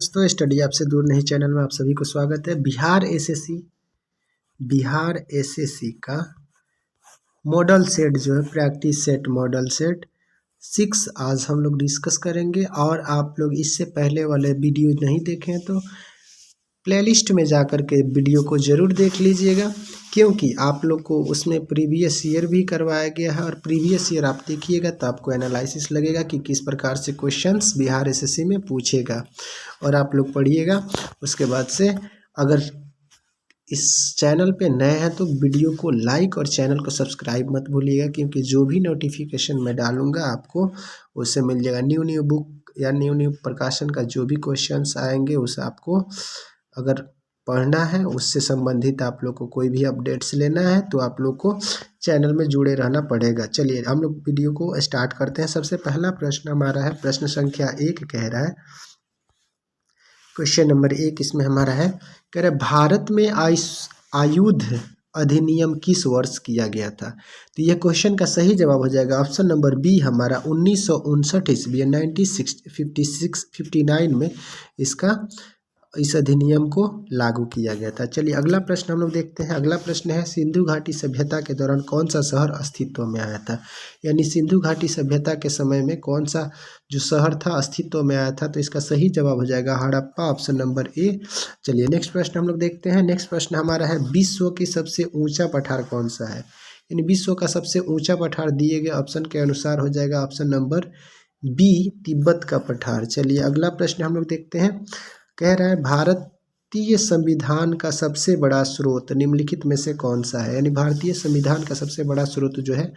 दोस्तों, स्टडी आपसे दूर नहीं चैनल में आप सभी को स्वागत है। बिहार एसएससी का मॉडल सेट जो है प्रैक्टिस सेट मॉडल सेट 6 आज हम लोग डिस्कस करेंगे। और आप लोग इससे पहले वाले वीडियो नहीं देखे हैं तो प्लेलिस्ट में जाकर के वीडियो को ज़रूर देख लीजिएगा, क्योंकि आप लोग को उसमें प्रीवियस ईयर भी करवाया गया है। और प्रीवियस ईयर आप देखिएगा तो आपको एनालिसिस लगेगा कि किस प्रकार से क्वेश्चंस बिहार एसएससी में पूछेगा, और आप लोग पढ़िएगा। उसके बाद से अगर इस चैनल पे नए हैं तो वीडियो को लाइक और चैनल को सब्सक्राइब मत भूलिएगा, क्योंकि जो भी नोटिफिकेशन मैं डालूंगा आपको उससे मिल जाएगा। न्यू बुक या न्यू प्रकाशन का जो भी क्वेश्चंस आएंगे उसे आपको अगर पढ़ना है, उससे संबंधित आप लोग को कोई भी अपडेट्स लेना है तो आप लोग को चैनल में जुड़े रहना पड़ेगा। चलिए हम लोग वीडियो को स्टार्ट करते हैं। सबसे पहला प्रश्न हमारा है, प्रश्न संख्या 1 कह रहा है, क्वेश्चन नंबर 1 इसमें हमारा है, कह रहा है भारत में आयुध अधिनियम किस वर्ष किया गया था। तो यह क्वेश्चन का सही जवाब हो जाएगा ऑप्शन नंबर बी हमारा 1959 ईस्वी 1959 में इसका इस अधिनियम को लागू किया गया था। चलिए अगला प्रश्न हम लोग देखते हैं। अगला प्रश्न है, सिंधु घाटी सभ्यता के दौरान कौन सा शहर अस्तित्व में आया था। यानी सिंधु घाटी सभ्यता के समय में कौन सा जो शहर था अस्तित्व में आया था। तो इसका सही जवाब हो जाएगा हड़प्पा, ऑप्शन नंबर ए। चलिए नेक्स्ट प्रश्न हम लोग देखते हैं। नेक्स्ट प्रश्न हमारा है, विश्व की सबसे ऊंचा पठार कौन सा है। यानी विश्व का सबसे ऊंचा पठार दिए गए ऑप्शन के अनुसार हो जाएगा ऑप्शन नंबर बी, तिब्बत का पठार। चलिए अगला प्रश्न हम लोग देखते हैं। कह रहा है भारतीय संविधान का सबसे बड़ा स्रोत निम्नलिखित में से कौन सा है। यानी भारतीय संविधान का सबसे बड़ा स्रोत जो है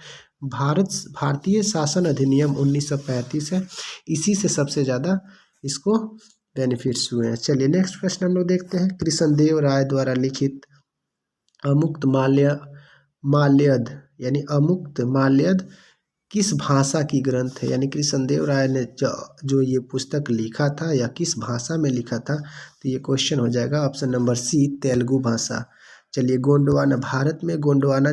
भारतीय शासन अधिनियम 1935 है। इसी से सबसे ज़्यादा इसको बेनिफिट्स हुए हैं। चलिए नेक्स्ट प्रश्न हम लोग देखते हैं। कृष्णदेव राय द्वारा लिखित अमुक्त माल्यद यानी अमुक्त माल्यद किस भाषा की ग्रंथ है। यानी कृष्णदेव राय ने जो ये पुस्तक लिखा था या किस भाषा में लिखा था। तो ये क्वेश्चन हो जाएगा ऑप्शन नंबर सी, तेलुगु भाषा। चलिए गोंडवाना, भारत में गोंडवाना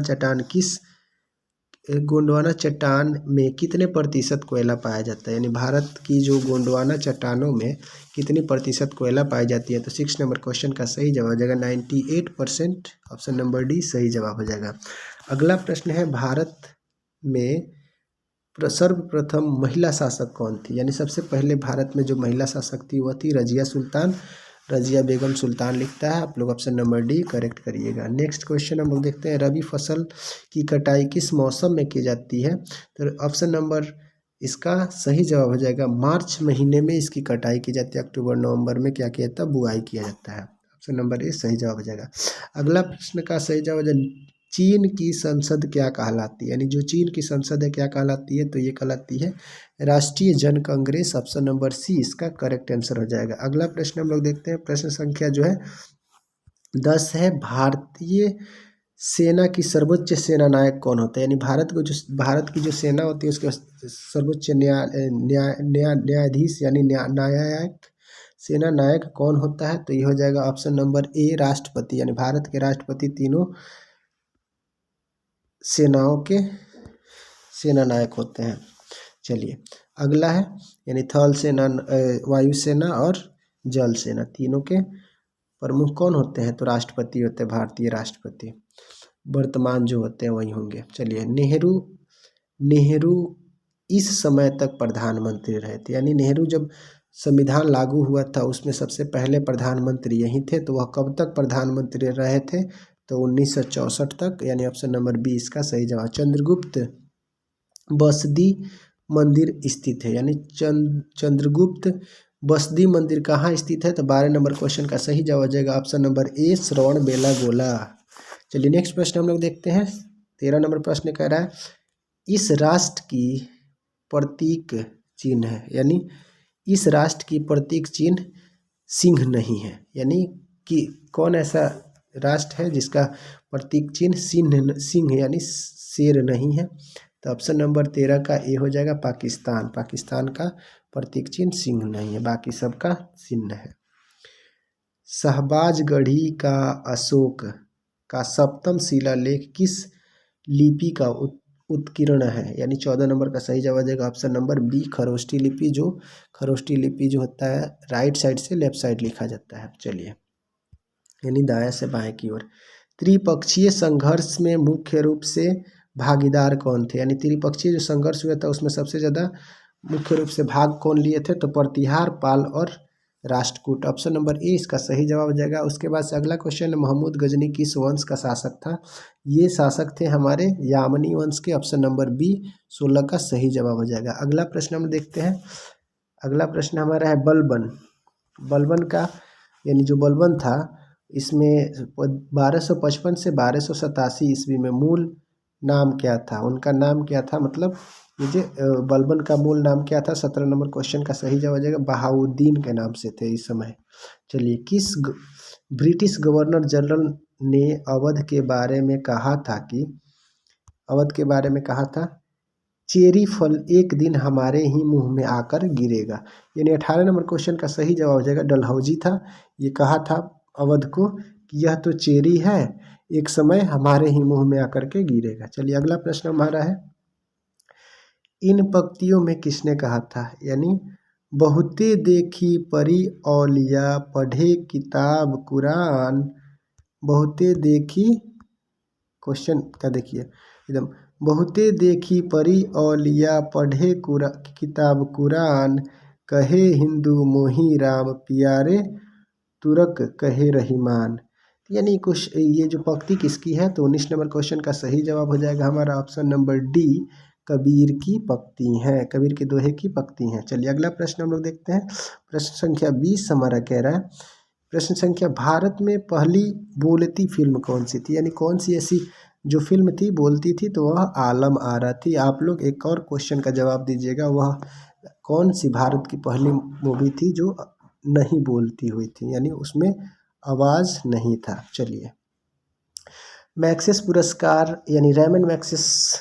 चट्टान में कितने प्रतिशत कोयला पाया जाता है। यानी भारत की जो गोंडवाना चट्टानों में कितनी प्रतिशत कोयला पाई जाती है। तो 6 नंबर क्वेश्चन का सही जवाब हो जाएगा 98%, ऑप्शन नंबर डी सही जवाब हो जाएगा। अगला प्रश्न है, भारत में सर्वप्रथम महिला शासक कौन थी। यानी सबसे पहले भारत में जो महिला शासक थी वह थी रजिया बेगम सुल्तान लिखता है। आप लोग ऑप्शन नंबर डी करेक्ट करिएगा। नेक्स्ट क्वेश्चन हम लोग देखते हैं, रबी फसल की कटाई किस मौसम में की जाती है। तो ऑप्शन नंबर इसका सही जवाब हो जाएगा मार्च महीने में इसकी कटाई की जाती है। अक्टूबर नवंबर में क्या किया जाता है, बुआई किया जाता है। ऑप्शन नंबर ए सही जवाब हो जाएगा। अगला प्रश्न का सही जवाब हो जाएगा, चीन की संसद क्या कहलाती है। यानी जो चीन की संसद है क्या कहलाती है। तो ये कहलाती है राष्ट्रीय जन कांग्रेस, ऑप्शन नंबर सी इसका करेक्ट आंसर हो जाएगा। अगला प्रश्न हम लोग देखते हैं। प्रश्न संख्या जो है 10 है, भारतीय सेना की सर्वोच्च सेना नायक कौन होता है। यानी भारत की जो सेना होती है उसके सर्वोच्च न्यायाधीश यानी न्यायिक सेना नायक कौन होता है। तो ये हो जाएगा ऑप्शन नंबर ए, राष्ट्रपति। यानी भारत के राष्ट्रपति तीनों सेनाओं के सेना नायक होते हैं। चलिए अगला है, यानी थल सेना, वायुसेना और जल सेना तीनों के प्रमुख कौन होते हैं। तो राष्ट्रपति होते हैं, भारतीय राष्ट्रपति वर्तमान जो होते हैं वही होंगे। चलिए नेहरू इस समय तक प्रधानमंत्री रहे थे। यानी नेहरू जब संविधान लागू हुआ था उसमें सबसे पहले प्रधानमंत्री यही थे। तो वह कब तक प्रधानमंत्री रहे थे। तो 1964 तक। यानी ऑप्शन नंबर बी इसका सही जवाब। चंद्रगुप्त बसदी मंदिर स्थित है। यानी चंद्रगुप्त बसदी मंदिर कहाँ स्थित है। तो 12 नंबर क्वेश्चन का सही जवाब हो जाएगा ऑप्शन नंबर ए, श्रवण बेलागोला। चलिए नेक्स्ट प्रश्न हम लोग देखते हैं। 13 नंबर प्रश्न कह रहा है, इस राष्ट्र की प्रतीक चिन्ह है। यानी इस राष्ट्र की प्रतीक चिन्ह सिंह नहीं है। यानी कि कौन ऐसा राष्ट्र है जिसका प्रतीक चिन्ह सिंह यानी शेर नहीं है। तो ऑप्शन नंबर 13 का ए हो जाएगा पाकिस्तान। पाकिस्तान का प्रतीक चिन्ह सिंह नहीं है, बाकी सबका चिन्ह है। शहबाजगढ़ी का अशोक का 7वां शिलालेख किस लिपि का उत्कीर्ण है, यानी 14 नंबर का सही जवाब हो जाएगा ऑप्शन नंबर बी खरोष्ठी लिपि। जो खरोष्ठी लिपि जो होता है राइट साइड से लेफ्ट साइड लिखा जाता है। चलिए, यानी दाएं से बाएं की ओर। त्रिपक्षीय संघर्ष में मुख्य रूप से भागीदार कौन थे, यानी त्रिपक्षीय जो संघर्ष हुआ था उसमें सबसे ज़्यादा मुख्य रूप से भाग कौन लिए थे, तो प्रतिहार पाल और राष्ट्रकूट। ऑप्शन नंबर ए इसका सही जवाब हो जाएगा। उसके बाद से अगला क्वेश्चन है, महमूद गजनी किस वंश का शासक था। ये शासक थे हमारे यामनी वंश के। ऑप्शन नंबर बी 16 का सही जवाब हो जाएगा। अगला प्रश्न हम देखते हैं। अगला प्रश्न हमारा है बलबन। बलबन का यानी जो बलबन था इसमें 1255 से 1287 ईस्वी में मूल नाम क्या था, उनका नाम क्या था, मतलब मुझे बलबन का मूल नाम क्या था। 17 नंबर क्वेश्चन का सही जवाब हो जाएगा बहाउद्दीन के नाम से थे इस समय। चलिए, ब्रिटिश गवर्नर जनरल ने अवध के बारे में कहा था कि चेरी फल एक दिन हमारे ही मुंह में आकर गिरेगा, यानी 18 नंबर क्वेश्चन का सही जवाब हो जाएगा डलहौजी था। ये कहा था अवध को कि यह तो चेरी है, एक समय हमारे ही मुंह में आकर के गिरेगा। चलिए, अगला प्रश्न हमारा है, इन पंक्तियों में किसने कहा था, यानी बहुते देखी परी औलिया पढ़े किताब कुरान। बहुते देखी, क्वेश्चन का देखिए एकदम, बहुते देखी परी औलिया पढ़े किताब कुरान, कहे हिंदू मोही राम प्यारे तुरक कहे रहीमान। यानी कुछ ये जो पंक्ति किसकी है, तो 19 नंबर क्वेश्चन का सही जवाब हो जाएगा हमारा ऑप्शन नंबर डी कबीर की पंक्ति हैं, कबीर के दोहे की पंक्ति हैं। चलिए, अगला प्रश्न हम लोग देखते हैं। प्रश्न संख्या 20 हमारा कह रहा है, प्रश्न संख्या, भारत में पहली बोलती फिल्म कौन सी थी, यानी कौन सी ऐसी जो फिल्म थी बोलती थी, तो वह आलम आरा थी। आप लोग एक और क्वेश्चन का जवाब दीजिएगा, वह कौन सी भारत की पहली मूवी थी जो नहीं बोलती हुई थी, यानी उसमें आवाज़ नहीं था। चलिए, मैक्सेस पुरस्कार यानी रेमन मैक्सेस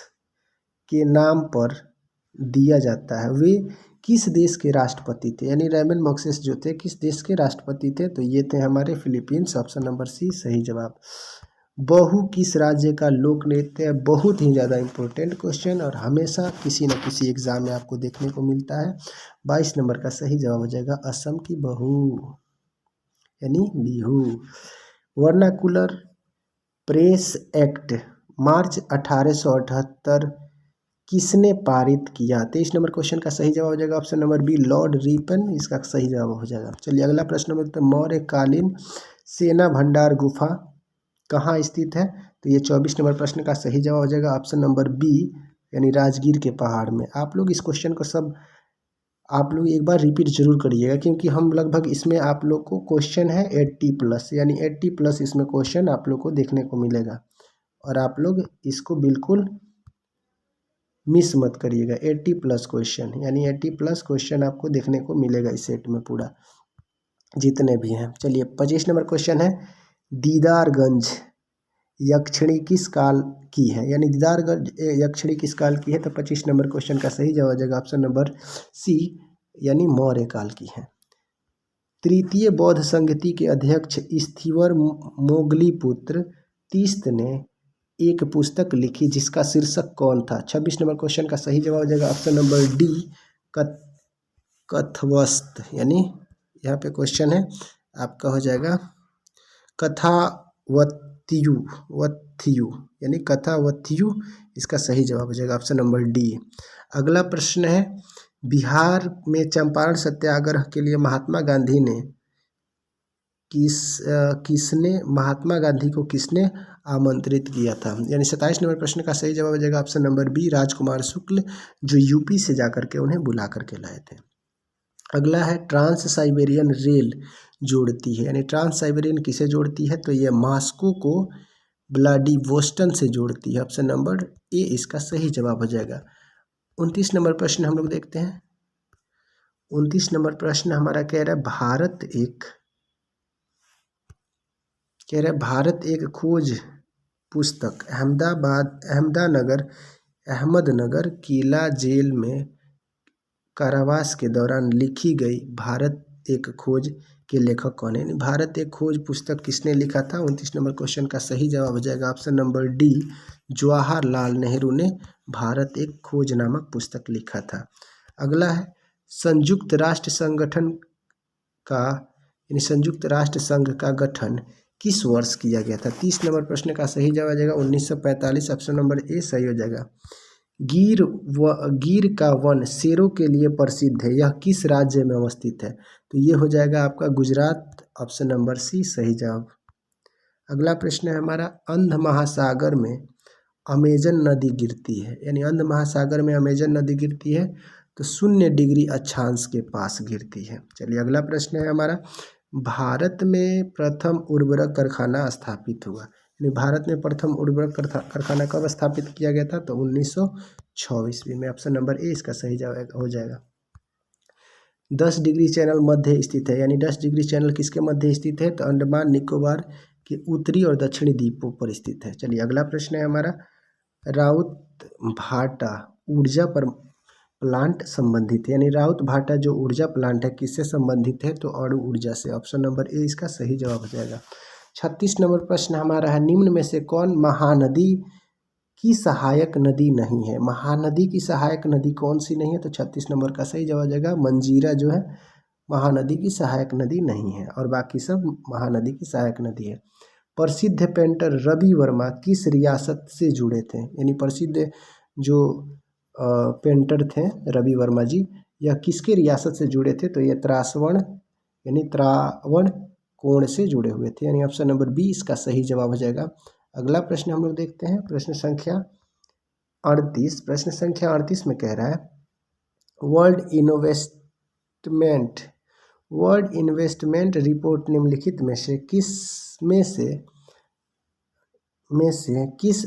के नाम पर दिया जाता है, वे किस देश के राष्ट्रपति थे, यानी रेमन मैक्सेस जो थे किस देश के राष्ट्रपति थे, तो ये थे हमारे फिलीपींस। ऑप्शन नंबर सी सही जवाब। बहु किस राज्य का लोक नृत्य है, बहुत ही ज़्यादा इंपॉर्टेंट क्वेश्चन और हमेशा किसी न किसी एग्जाम में आपको देखने को मिलता है। 22 नंबर का सही जवाब हो जाएगा असम की बहू, यानी बिहू। वर्नाकुलर प्रेस एक्ट मार्च 1878 किसने पारित किया। 23 नंबर क्वेश्चन का सही जवाब हो जाएगा option number B Lord Ripon, इसका सही जवाब हो जाएगा। चलिए, अगला प्रश्न में मौर्यकालीन सेना भंडार गुफा कहाँ स्थित है, तो ये 24 नंबर प्रश्न का सही जवाब हो जाएगा ऑप्शन नंबर बी, यानी राजगीर के पहाड़ में। आप लोग इस क्वेश्चन को आप लोग एक बार रिपीट जरूर करिएगा, क्योंकि हम लगभग इसमें आप लोग को क्वेश्चन है 80+, यानी 80+ इसमें क्वेश्चन आप लोग को देखने को मिलेगा और आप लोग इसको बिल्कुल मिस मत करिएगा। 80+ क्वेश्चन, यानी 80+ क्वेश्चन आपको देखने को मिलेगा इस सेट में पूरा, जितने भी हैं। चलिए, 25 नंबर क्वेश्चन है, दीदारगंज यक्षिणी किस काल की है, यानी दीदारगंज यक्षिणी किस काल की है, तो 25 नंबर क्वेश्चन का सही जवाब हो जाएगा ऑप्शन नंबर सी, यानी मौर्य काल की है। तृतीय बौद्ध संगति के अध्यक्ष स्थीवर मोगलीपुत्र तीस्त ने एक पुस्तक लिखी जिसका शीर्षक कौन था। 26 नंबर क्वेश्चन का सही जवाब हो जाएगा ऑप्शन नंबर डी कथवस्त, यानी यहाँ पे क्वेश्चन है आपका हो जाएगा कथावत्यु, यानी कथावत्यु, इसका सही जवाब हो जाएगा ऑप्शन नंबर डी। अगला प्रश्न है, बिहार में चंपारण सत्याग्रह के लिए महात्मा गांधी को किसने आमंत्रित किया था, यानी 27 नंबर प्रश्न का सही जवाब हो जाएगा ऑप्शन नंबर बी राजकुमार शुक्ल, जो यूपी से जाकर के उन्हें बुला करके लाए थे। अगला है, ट्रांस साइबेरियन रेल जोड़ती है, यानी ट्रांस साइबेरियन किसे जोड़ती है, तो ये मॉस्को को व्लादिवोस्टोक से जोड़ती है। ऑप्शन नंबर ए इसका सही जवाब हो जाएगा। 29 नंबर प्रश्न हम लोग देखते हैं। 29 नंबर प्रश्न हमारा कह रहा है, भारत एक खोज पुस्तक अहमदनगर किला जेल में कारावास के दौरान लिखी गई भारत एक खोज के लेखक कौन है, यानी भारत एक खोज पुस्तक किसने लिखा था। 29 नंबर क्वेश्चन का सही जवाब हो जाएगा option number D Jawaharlal Nehru ने भारत एक खोज नामक पुस्तक लिखा था। अगला है संयुक्त राष्ट्र संगठन का यानी संयुक्त राष्ट्र संघ का गठन किस वर्ष किया गया था। 30 नंबर प्रश्न का सही जवाब आ जाएगा 1945। ऑप्शन नंबर ए सही हो जाएगा। गिर का वन शेरों के लिए प्रसिद्ध है, यह किस राज्य में अवस्थित है। तो ये हो जाएगा आपका गुजरात। ऑप्शन नंबर सी सही जवाब। अगला प्रश्न है हमारा अंध महासागर में अमेजन नदी गिरती है, यानी अंध महासागर में अमेजन नदी गिरती है तो 0 डिग्री अक्षांश के पास गिरती है। चलिए अगला प्रश्न है हमारा भारत में प्रथम उर्वरक कारखाना स्थापित हुआ, यानी भारत में प्रथम उर्वरक कारखाना कब स्थापित किया गया था। तो 1926 में। ऑप्शन नंबर ए इसका सही जवाब हो जाएगा। 10 डिग्री चैनल मध्य स्थित है, यानी 10 डिग्री चैनल किसके मध्य स्थित है। तो अंडमान निकोबार के उत्तरी और दक्षिणी द्वीपों पर स्थित है। चलिए अगला प्रश्न है हमारा राउत भाटा ऊर्जा पर प्लांट संबंधित है, यानी राउत भाटा जो ऊर्जा प्लांट है किससे संबंधित है। तो अणु ऊर्जा से। ऑप्शन नंबर ए इसका सही जवाब हो जाएगा। 36 नंबर प्रश्न हमारा है निम्न में से कौन महानदी की सहायक नदी नहीं है। महानदी की सहायक नदी कौन सी नहीं है। तो 36 नंबर का सही जवाब हो जाएगा मंजीरा जो है महानदी की सहायक नदी नहीं है, और बाकी सब महानदी की सहायक नदी है। प्रसिद्ध पेंटर रवि वर्मा किस रियासत से जुड़े थे, यानी प्रसिद्ध जो पेंटर थे रवि वर्मा जी, यह किसके रियासत से जुड़े थे। तो ये त्रावण यानी त्रावणकोण से जुड़े हुए थे, यानी ऑप्शन नंबर बी इसका सही जवाब हो जाएगा। अगला प्रश्न हम लोग देखते हैं प्रश्न संख्या 38। प्रश्न संख्या 38 में कह रहा है वर्ल्ड इन्वेस्टमेंट रिपोर्ट निम्नलिखित में से किस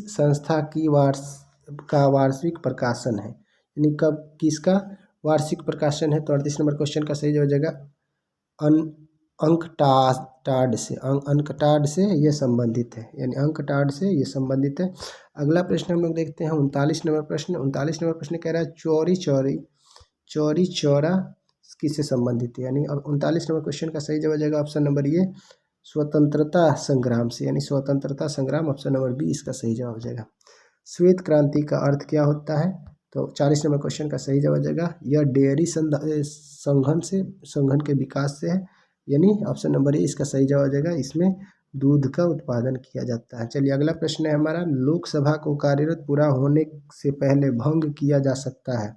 संस्था की वार्षिक प्रकाशन है, यानी कब किसका वार्षिक प्रकाशन है। तो 38 नंबर क्वेश्चन का सही हो जाएगा अंकटाड से ये संबंधित है, यानी अंकटाड से ये संबंधित है। अगला प्रश्न हम लोग देखते हैं 39 नंबर प्रश्न। 39 नंबर प्रश्न कह रहा है चौरी चौरा किससे संबंधित है, यानी अब 39 नंबर क्वेश्चन का सही जवाब हो जाएगा ऑप्शन नंबर ये स्वतंत्रता संग्राम से, यानी स्वतंत्रता संग्राम। ऑप्शन नंबर बी इसका सही जवाब हो जाएगा। श्वेत क्रांति का अर्थ क्या होता है। तो 40 नंबर क्वेश्चन का सही जवाब हो जाएगा यह डेयरी संघन के विकास से है, यानी ऑप्शन नंबर ए इसका सही जवाब हो जाएगा। इसमें दूध का उत्पादन किया जाता है। चलिए अगला प्रश्न है हमारा लोकसभा को कार्यरत पूरा होने से पहले भंग किया जा सकता है,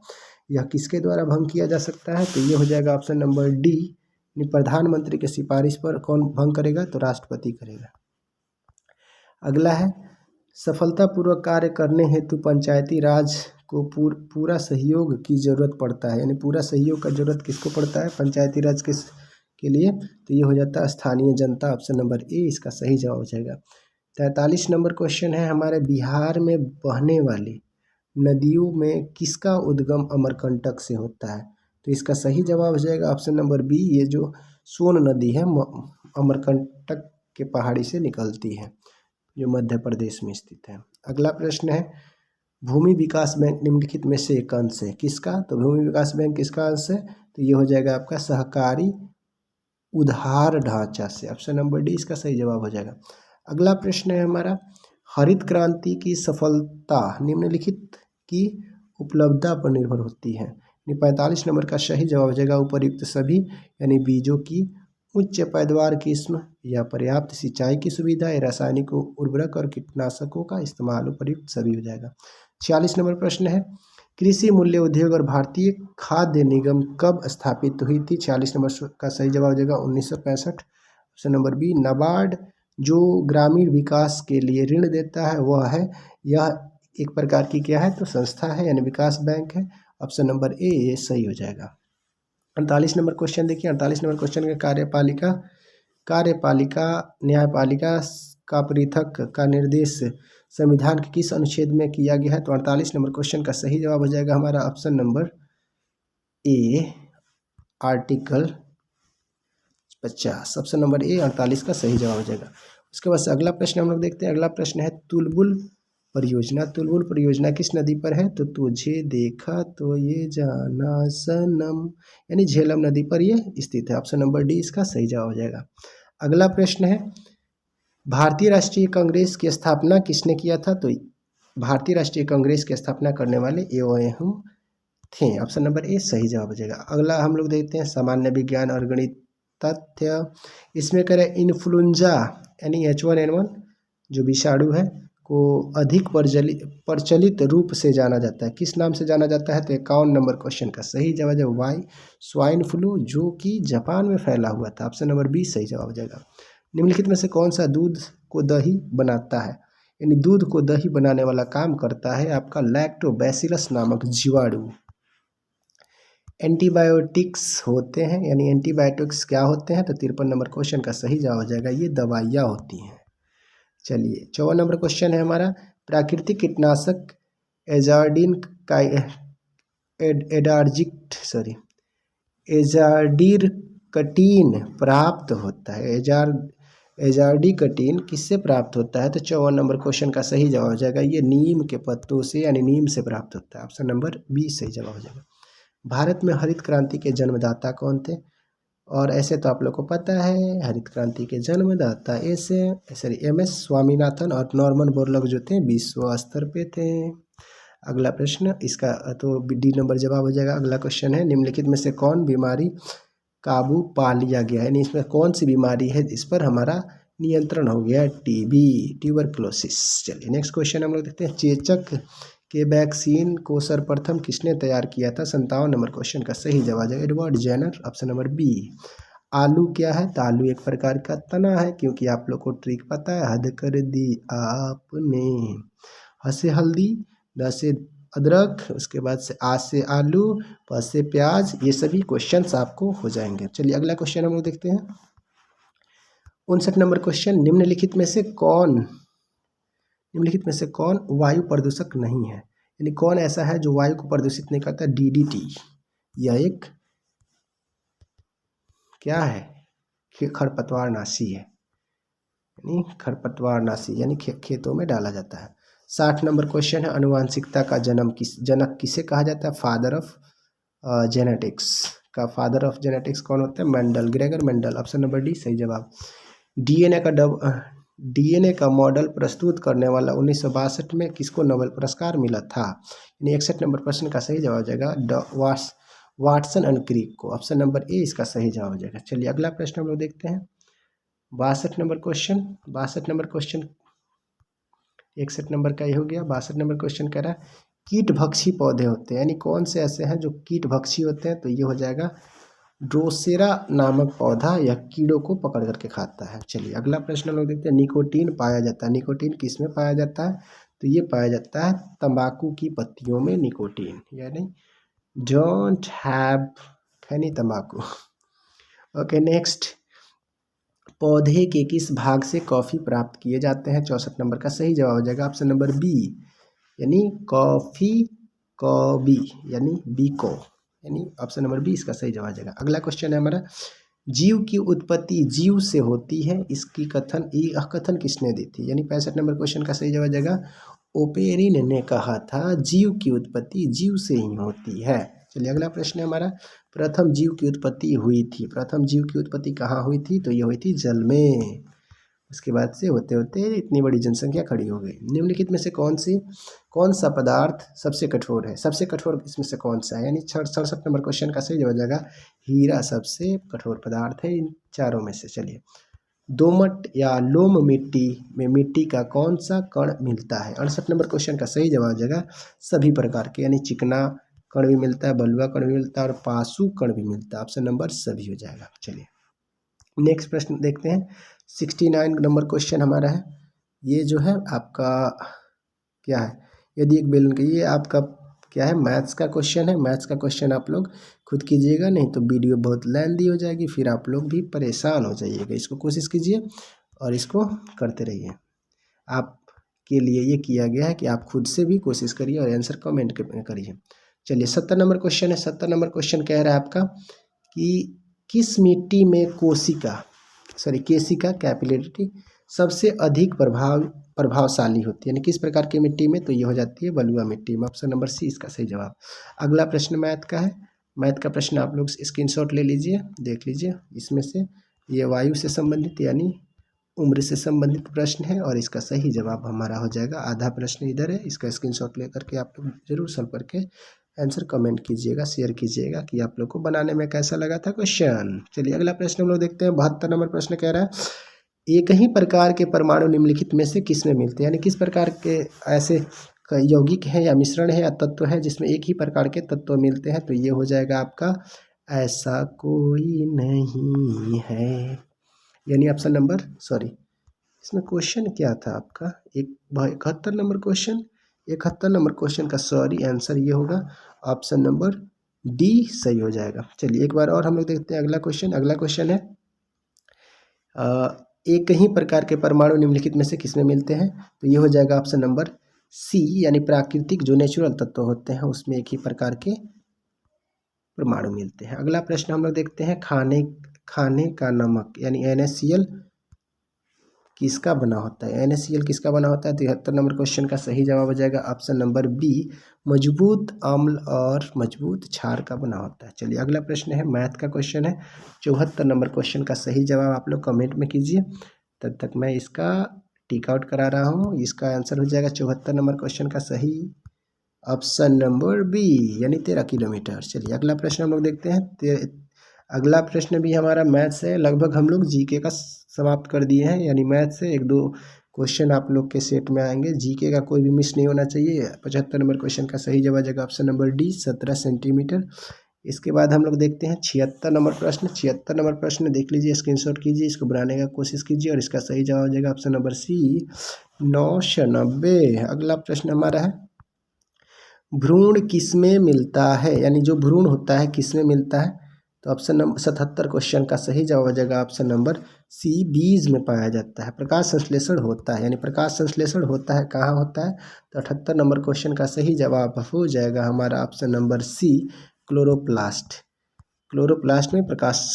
यह किसके द्वारा भंग किया जा सकता है। तो ये हो जाएगा ऑप्शन नंबर डी, प्रधानमंत्री के सिफारिश पर कौन भंग करेगा। तो राष्ट्रपति करेगा। अगला है सफलतापूर्वक कार्य करने हेतु पंचायती राज को पूरा सहयोग की जरूरत पड़ता है, यानी पूरा सहयोग का जरूरत किसको पड़ता है पंचायती राज के लिए। तो ये हो जाता है स्थानीय जनता। ऑप्शन नंबर ए इसका सही जवाब हो जाएगा। 43 नंबर क्वेश्चन है हमारे बिहार में बहने वाली नदियों में किसका उद्गम अमरकंटक से होता है। तो इसका सही जवाब हो जाएगा ऑप्शन नंबर बी, ये जो सोन नदी है अमरकंटक के पहाड़ी से निकलती है जो मध्य प्रदेश में स्थित है। अगला प्रश्न है भूमि विकास बैंक निम्नलिखित में से एक अंश है किसका। तो भूमि विकास बैंक किसका अंश है। तो ये हो जाएगा आपका सहकारी उधार ढांचा से। ऑप्शन नंबर डी इसका सही जवाब हो जाएगा। अगला प्रश्न है हमारा हरित क्रांति की सफलता निम्नलिखित की उपलब्धता पर निर्भर होती है। 45 नंबर का सही जवाब हो जाएगा उपर्युक्त सभी, यानी बीजों की उच्च पैदावार किस्म या पर्याप्त सिंचाई की सुविधा या रासायनिक उर्वरक और कीटनाशकों का इस्तेमाल उपर्युक्त सभी हो जाएगा। 46 नंबर प्रश्न है कृषि मूल्य उद्योग और भारतीय खाद्य निगम कब स्थापित हुई थी। 46 नंबर का सही जवाब हो जाएगा 1965। ऑप्शन नंबर बी नाबार्ड जो ग्रामीण विकास के लिए ऋण देता है वह है, यह एक प्रकार की क्या है तो संस्था है, यानी विकास बैंक है। ऑप्शन नंबर ए ये सही हो जाएगा। 48 नंबर क्वेश्चन देखिए। 48 नंबर क्वेश्चन का कार्यपालिका न्यायपालिका का पृथक का निर्देश संविधान के किस अनुच्छेद में किया गया है। तो 48 नंबर क्वेश्चन का सही जवाब हो जाएगा हमारा option number A article 50। Option number A 48 का सही जवाब हो जाएगा। उसके बाद अगला प्रश्न हम लोग देखते हैं। अगला प्रश्न है तुलबुल परियोजना किस नदी पर है। तो तुझे देखा तो ये जाना सनम, यानी झेलम नदी पर ये स्थित है। ऑप्शन नंबर डी इसका सही जवाब हो जाएगा। अगला प्रश्न है भारतीय राष्ट्रीय कांग्रेस की स्थापना किसने किया था। तो भारतीय राष्ट्रीय कांग्रेस की स्थापना करने वाले एओएहू थे। ऑप्शन नंबर ए सही जवाब हो जाएगा। अगला हम लोग देखते हैं सामान्य विज्ञान और गणित तथ्य। इसमें कह रहे हैं इन्फ्लुएंजा यानी H1N1 जो विषाणु है को अधिक प्रचलित रूप से जाना जाता है, किस नाम से जाना जाता है? तो 51 नंबर क्वेश्चन का सही जवाब है वाई स्वाइन फ्लू, जो कि जापान में फैला हुआ था। ऑप्शन नंबर बी सही जवाब हो जाएगा। निम्नलिखित में से कौन सा दूध को दही बनाता है? यानी दूध को दही बनाने वाला काम करता है आपका लैक्टोबैसिलस नामक जीवाणु। एंटीबायोटिक्स होते हैं, यानी एंटीबायोटिक्स क्या होते हैं? तो 53 नंबर क्वेश्चन का सही जवाब हो जाएगा, ये दवाइयाँ होती हैं। चलिए 54 नंबर क्वेश्चन है हमारा, प्राकृतिक कीटनाशक एजार्डिन का एजार्डिकटीन प्राप्त होता है। एजार्डिकटीन किससे प्राप्त होता है? तो 54 नंबर क्वेश्चन का सही जवाब हो जाएगा, ये नीम के पत्तों से यानी नीम से प्राप्त होता है। ऑप्शन नंबर बी सही जवाब हो जाएगा। भारत में हरित क्रांति के जन्मदाता कौन थे? और ऐसे तो आप लोग को पता है, हरित क्रांति के जन्मदाता MS स्वामीनाथन और नॉर्मन बोरलॉग जो थे विश्व स्तर पे थे। अगला प्रश्न इसका तो डी नंबर जवाब हो जाएगा। अगला क्वेश्चन है, निम्नलिखित में से कौन बीमारी काबू पा लिया गया है? यानी इसमें कौन सी बीमारी है इस पर हमारा नियंत्रण हो गया? TB, tuberculosis. चलिए नेक्स्ट क्वेश्चन हम लोग देखते हैं, चेचक के वैक्सीन को सर्वप्रथम किसने तैयार किया था? 57 नंबर क्वेश्चन का सही जवाब आ जाएगा Edward Jenner. Option number B. आलू क्या है? तो आलू एक प्रकार का तना है, क्योंकि आप लोग को ट्रिक पता है, हद कर दी आपने। ह से हल्दी, द से अदरक, उसके बाद से आ से आलू, प से प्याज, ये सभी क्वेश्चंस आपको हो जाएंगे। चलिए अगला क्वेश्चन हम लोग देखते हैं, 59 नंबर क्वेश्चन, निम्नलिखित में से कौन वायु प्रदूषक नहीं है? यानी कौन ऐसा है जो वायु को प्रदूषित नहीं करता? DDT, यह एक क्या है? खरपतवारनाशी है, यानी खरपतवारनाशी, यानी खेतों में डाला जाता है। 60 नंबर क्वेश्चन है, अनुवांशिकता का जनक किसे कहा जाता है? फादर ऑफ जेनेटिक्स का फादर ऑफ जेनेटिक्स कौन होता है? Mendel, Gregor Mendel. Option number D सही जवाब। DNA का मॉडल प्रस्तुत करने वाला 1962 में किसको नोबेल पुरस्कार मिला था? यानी 61 नंबर प्रश्न का सही जवाब हो जाएगा वाटसन एंड क्रिक को। ऑप्शन नंबर ए इसका सही जवाब हो जाएगा। चलिए अगला प्रश्न हम लोग देखते हैं, 62 number question. 62 number question 61 number का ही हो गया। 62 नंबर क्वेश्चन कह रहा है, कीटभक्षी पौधे होते हैं, यानी कौन से ऐसे हैं जो कीटभक्षी होते हैं? तो ये हो जाएगा ड्रोसेरा नामक पौधा, यह कीड़ों को पकड़ करके खाता है। चलिए अगला प्रश्न हम लोग देखते हैं, निकोटीन पाया जाता है। निकोटीन किस में पाया जाता है? तो ये पाया जाता है तंबाकू की पत्तियों में निकोटीन, यानी डोंट हैव खैनी तंबाकू। ओके नेक्स्ट, पौधे के किस भाग से कॉफ़ी प्राप्त किए जाते हैं? 64 नंबर का सही जवाब हो जाएगा ऑप्शन नंबर बी, यानी कॉफ़ी कॉबी, यानी बीको, यानी ऑप्शन नंबर बी इसका सही जवाब आ जाएगा। अगला क्वेश्चन है हमारा, जीव की उत्पत्ति जीव से होती है, इसकी कथन किसने दी थी? यानी 65 नंबर क्वेश्चन का सही जवाब आ जाएगा, ओपेरिन ने कहा था जीव की उत्पत्ति जीव से ही होती है। चलिए अगला प्रश्न है हमारा, प्रथम जीव की उत्पत्ति हुई थी, प्रथम जीव की उत्पत्ति कहाँ हुई थी? तो ये हुई थी जल में, उसके बाद से होते होते इतनी बड़ी जनसंख्या खड़ी हो गई। निम्नलिखित में से कौन सा पदार्थ सबसे कठोर है? सबसे कठोर इसमें से कौन सा है? यानी 67 नंबर क्वेश्चन का सही जवाब हो जाएगा हीरा सबसे कठोर पदार्थ है इन चारों में से। चलिए, दोमट या लोम मिट्टी में मिट्टी का कौन सा कण मिलता है? 68 नंबर क्वेश्चन का सही जवाब हो जाएगा सभी प्रकार के, यानी चिकना कण भी मिलता है, बलुआ कण भी मिलता है और पासु कण भी मिलता है। ऑप्शन नंबर सभी हो जाएगा। चलिए नेक्स्ट प्रश्न देखते हैं, 69 नंबर क्वेश्चन हमारा है, ये जो है आपका क्या है? यदि एक बेलन का, ये आपका क्या है? मैथ्स का क्वेश्चन है। मैथ्स का क्वेश्चन आप लोग खुद कीजिएगा, नहीं तो वीडियो बहुत लेंथी हो जाएगी, फिर आप लोग भी परेशान हो जाइएगा। इसको कोशिश कीजिए और इसको करते रहिए। आपके लिए ये किया गया है कि आप खुद से भी कोशिश करिए और आंसर कमेंट करिए। चलिए 70 नंबर क्वेश्चन है। 70 नंबर क्वेश्चन कह रहा है आपका कि किस मिट्टी में केशिका कैपिलरिटी सबसे अधिक प्रभावशाली होती है, यानी किस प्रकार की मिट्टी में? तो ये हो जाती है बलुआ मिट्टी में। ऑप्शन नंबर सी इसका सही जवाब। अगला प्रश्न मैथ का है। मैथ का प्रश्न आप लोग स्क्रीनशॉट ले लीजिए, देख लीजिए। इसमें से ये वायु से संबंधित यानी उम्र से संबंधित प्रश्न है और इसका सही जवाब हमारा हो जाएगा। आधा प्रश्न इधर है, इसका स्क्रीनशॉट लेकर के आप लोग जरूर सॉल्व करके आंसर कमेंट कीजिएगा, शेयर कीजिएगा कि आप लोग को बनाने में कैसा लगा था क्वेश्चन। चलिए अगला प्रश्न हम लोग देखते हैं। 72 नंबर प्रश्न कह रहा है एक ही प्रकार के परमाणु निम्नलिखित में से किस में मिलते हैं, यानी किस प्रकार के ऐसे यौगिक हैं या मिश्रण है या तत्व है जिसमें एक ही प्रकार के तत्व मिलते हैं। तो ये हो जाएगा आपका ऐसा कोई नहीं है, यानी ऑप्शन नंबर इसमें क्वेश्चन क्या था आपका 71 नंबर क्वेश्चन, 71 नंबर क्वेश्चन का आंसर ये होगा ऑप्शन नंबर डी सही हो जाएगा। चलिए एक बार और हम लोग देखते हैं अगला क्वेश्चन। अगला क्वेश्चन है एक ही प्रकार के परमाणु निम्नलिखित में से किसमें मिलते हैं। तो ये हो जाएगा ऑप्शन नंबर सी, यानी प्राकृतिक जो नेचुरल तत्व होते हैं उसमें एक ही प्रकार के परमाणु मिलते हैं। अगला प्रश्न हम लोग देखते हैं खाने का नमक यानी NaCl किसका बना होता है। NaCl किसका बना होता है। 73 नंबर क्वेश्चन का सही जवाब हो जाएगा ऑप्शन नंबर बी, मजबूत अम्ल और मजबूत क्षार का बना होता है। चलिए अगला प्रश्न है मैथ का क्वेश्चन है। 74 नंबर क्वेश्चन का सही जवाब आप लोग कमेंट में कीजिए, तब तक मैं इसका टिक आउट करा रहा हूँ। इसका आंसर हो जाएगा 74 नंबर क्वेश्चन का सही ऑप्शन नंबर बी, यानी 13 किलोमीटर। चलिए अगला प्रश्न हम लोग देखते हैं। अगला प्रश्न भी हमारा मैथ से, लगभग हम लोग जीके का समाप्त कर दिए हैं, यानी मैथ से 1-2 क्वेश्चन आप लोग के सेट में आएंगे। जीके का कोई भी मिस नहीं होना चाहिए। 75 नंबर क्वेश्चन का सही जवाब जाएगा ऑप्शन नंबर डी, 17 सेंटीमीटर। इसके बाद हम लोग देखते हैं 76 नंबर प्रश्न। 76 नंबर प्रश्न देख लीजिए, स्क्रीनशॉट कीजिए, इसको बनाने का कोशिश कीजिए और इसका सही जवाब हो जाएगा ऑप्शन नंबर सी, 990। अगला प्रश्न हमारा है भ्रूण किसमें मिलता है, यानी जो भ्रूण होता है किसमें मिलता है। तो ऑप्शन नंबर 77 क्वेश्चन का सही जवाब हो जाएगा ऑप्शन नंबर सी, बीज में पाया जाता है। प्रकाश संश्लेषण होता है, यानी प्रकाश संश्लेषण होता है कहाँ होता है। तो 78 नंबर क्वेश्चन का सही जवाब हो जाएगा हमारा option number C, chloroplast. Chloroplast में प्रकाश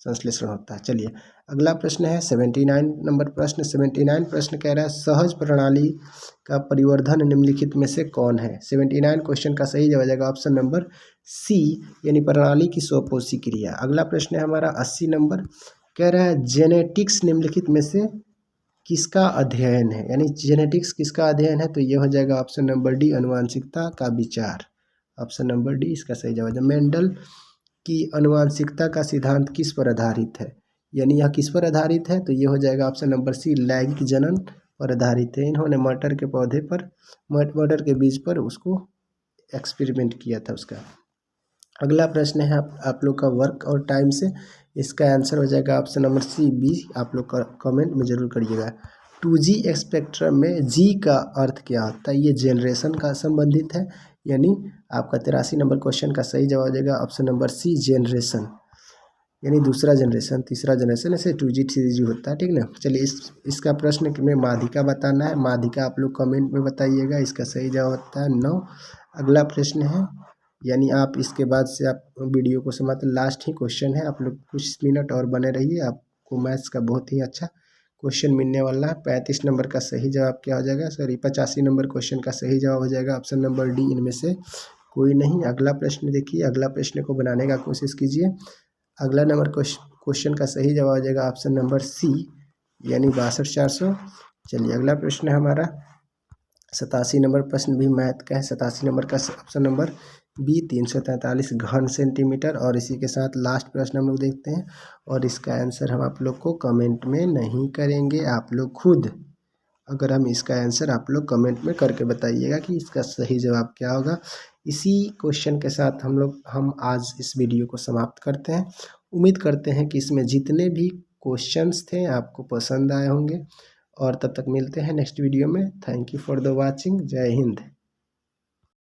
संश्लेषण होता है। चलिए अगला प्रश्न है 79 नंबर प्रश्न। 79 प्रश्न कह रहा है सहज प्रणाली का परिवर्धन निम्नलिखित में से कौन है। 79 क्वेश्चन का सही जवाब जाएगा ऑप्शन नंबर सी, यानी प्रणाली की स्वपोषी क्रिया। अगला प्रश्न है हमारा 80 नंबर, कह रहा है जेनेटिक्स निम्नलिखित में से किसका अध्ययन है, यानी जेनेटिक्स किसका अध्ययन है। तो ये हो जाएगा ऑप्शन नंबर डी, अनुवांशिकता का विचार। ऑप्शन नंबर डी इसका सही जवाब है। मेंडल की अनुवांशिकता का सिद्धांत किस पर आधारित है, यानी यह किस पर आधारित है। तो ये हो जाएगा ऑप्शन नंबर सी, लैंगिक जनन पर आधारित है। इन्होंने मटर के पौधे पर, मटर के बीज पर उसको एक्सपेरिमेंट किया था उसका। अगला प्रश्न है आप लोग का वर्क और टाइम से, इसका आंसर हो जाएगा ऑप्शन नंबर सी, बी। आप लोग का कमेंट में जरूर करिएगा। 2G स्पेक्ट्रम में जी का अर्थ क्या होता है। ये जनरेशन का संबंधित है, यानी आपका 83 नंबर क्वेश्चन का सही जवाब हो जाएगा ऑप्शन नंबर सी, जनरेशन, यानी दूसरा जनरेशन, तीसरा जनरेशन, ऐसे 2G 3G होता है, ठीक ना। चलिए इसका प्रश्न में माध्यिका बताना है। माध्यिका आप लोग कमेंट में बताइएगा, इसका सही जवाब होता है 9। अगला प्रश्न है, यानी आप इसके बाद से आप वीडियो को समाप्त, लास्ट ही क्वेश्चन है। आप लोग कुछ मिनट और बने रहिए, आपको मैथ्स का बहुत ही अच्छा क्वेश्चन मिलने वाला है। 35 नंबर का सही जवाब क्या हो जाएगा, 85 नंबर क्वेश्चन का सही जवाब हो जाएगा ऑप्शन नंबर डी, इनमें से कोई नहीं। अगला प्रश्न देखिए, अगला प्रश्न को बनाने का कोशिश कीजिए। अगला नंबर क्वेश्चन का सही जवाब हो जाएगा ऑप्शन नंबर सी, यानी 62,400। चलिए अगला प्रश्न है हमारा 87 नंबर प्रश्न भी मैथ का है। 87 नंबर का ऑप्शन नंबर बी, 343 घन सेंटीमीटर। और इसी के साथ लास्ट प्रश्न हम लोग देखते हैं, और इसका आंसर हम आप लोग को कमेंट में नहीं करेंगे, आप लोग खुद, अगर हम इसका आंसर आप लोग कमेंट में करके बताइएगा कि इसका सही जवाब क्या होगा। इसी क्वेश्चन के साथ हम आज इस वीडियो को समाप्त करते हैं। उम्मीद करते हैं कि इसमें जितने भी क्वेश्चंस थे आपको पसंद आए होंगे, और तब तक मिलते हैं नेक्स्ट वीडियो में। Thank you for the watching. जय हिंद।